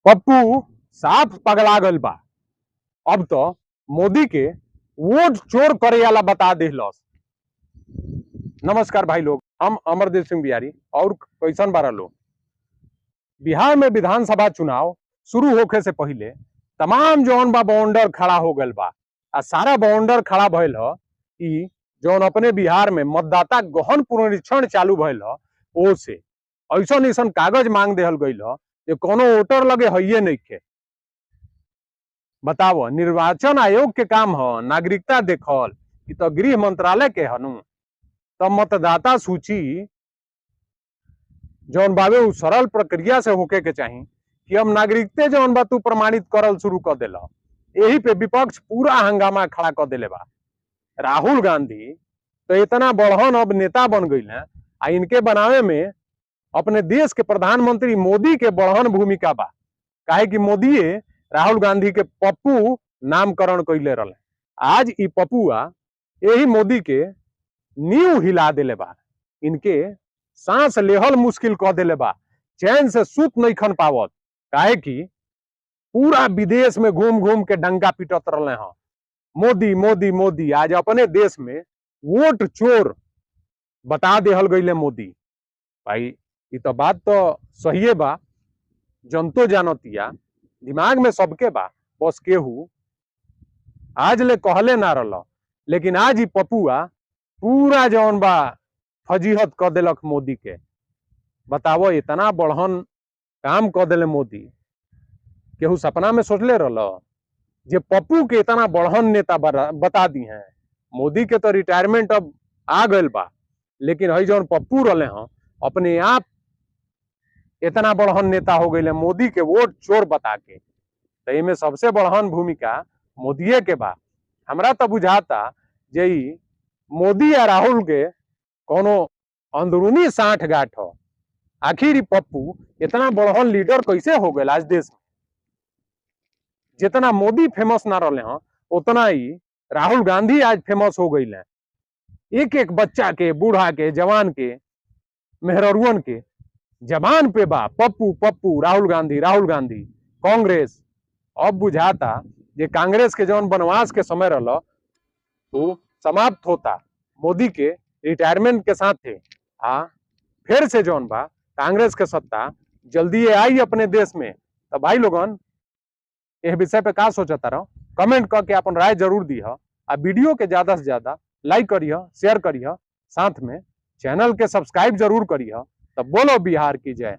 पप्पू साफ पगला गल बा। अब तो मोदी के वोट चोर करे वाला बता दिलस। नमस्कार भाई लोग, हम अमरदेव सिंह बिहारी और कैसन बारा लोग। बिहार में विधानसभा चुनाव शुरू होखे से पहले तमाम जौन बा बाउंडर खड़ा हो गल बा। आ सारा बाउंडर खड़ा भइल ह ई जौन अपने बिहार में मतदाता गहन पुनरीक्षण चालू भइल ह ओ से ऐसन ऐसन कागज मांग देहल गइल ह जे कोनो वोटर लगे हइये नइखे। बताओ, निर्वाचन आयोग के काम ह नागरिकता देखल, ई तो गृह मंत्रालय के हनु। तो मतदाता सूची जौन बावे उ सरल प्रक्रिया से होके के चाही कि अब नागरिकते जौन बा तू प्रमाणित करल शुरू कर देला। यही पे विपक्ष पूरा हंगामा खड़ा कर देले बा। राहुल गांधी तो इतना बढ़न अब नेता बन गई है, आ इनके बनावे में अपने देश के प्रधानमंत्री मोदी के बढ़न भूमिका बा। काहे कि मोदी राहुल गांधी के पप्पू नामकरण कैले रहे। आज ई पप्पुआ यही मोदी के नींव हिला देले बा। इनके सांस लेहल मुश्किल कर देले बा, चैन से सुत नहीं खन पावत। काहे कि पूरा विदेश में घूम घूम के डंका पीटत रहे हैं मोदी मोदी मोदी। आज अपने देश में वोट चोर बता देहल गईले मोदी। भाई ये तो बात तो सही बा, जनतो जानतिया, दिमाग में सबके बा, बस केहू आज ले कहले ना रल। लेकिन आज ही पप्पुआ पूरा जौन बा फजीहत कर दिलक मोदी के। बताओ, इतना बढ़न काम कर दिले मोदी, केहू सपना में सोचले रल जे पप्पू के इतना बढ़न नेता बता दी हैं। मोदी के तो रिटायरमेंट अब आ गइल बा, लेकिन हई जौन पप्पू रहे हैं अपने आप इतना बढ़न नेता हो गए मोदी के वोट चोर बता के। तो इनमें सबसे बढ़न भूमिका मोदी के बा। हमरा तो बुझाता जे मोदी या राहुल के कोनो अंदरूनी साठ गांठ हो। आखिर पप्पू इतना बढ़न लीडर कैसे हो गए आज देश में। जितना मोदी फेमस ना रहे हैं उतना ही राहुल गांधी आज फेमस हो गई है। एक एक बच्चा के, बूढ़ा के, जवान के, मेहरुअन के जबान पे बा पप्पू पप्पू, राहुल गांधी राहुल गांधी। कांग्रेस अब बुझाता जे कांग्रेस के जौन वनवास के समय रहा तो समाप्त होता मोदी के रिटायरमेंट के साथ थे। फिर से जौन बा कांग्रेस के सत्ता जल्दी आई अपने देश में। तो भाई लोगन यह विषय पे का सोचता रहो, कमेंट करके अपन राय जरूर दी। आ वीडियो के ज्यादा से ज्यादा लाइक करिए, शेयर करिए, साथ में चैनल के सब्सक्राइब जरूर करिए। तो बोलो बिहार की जय।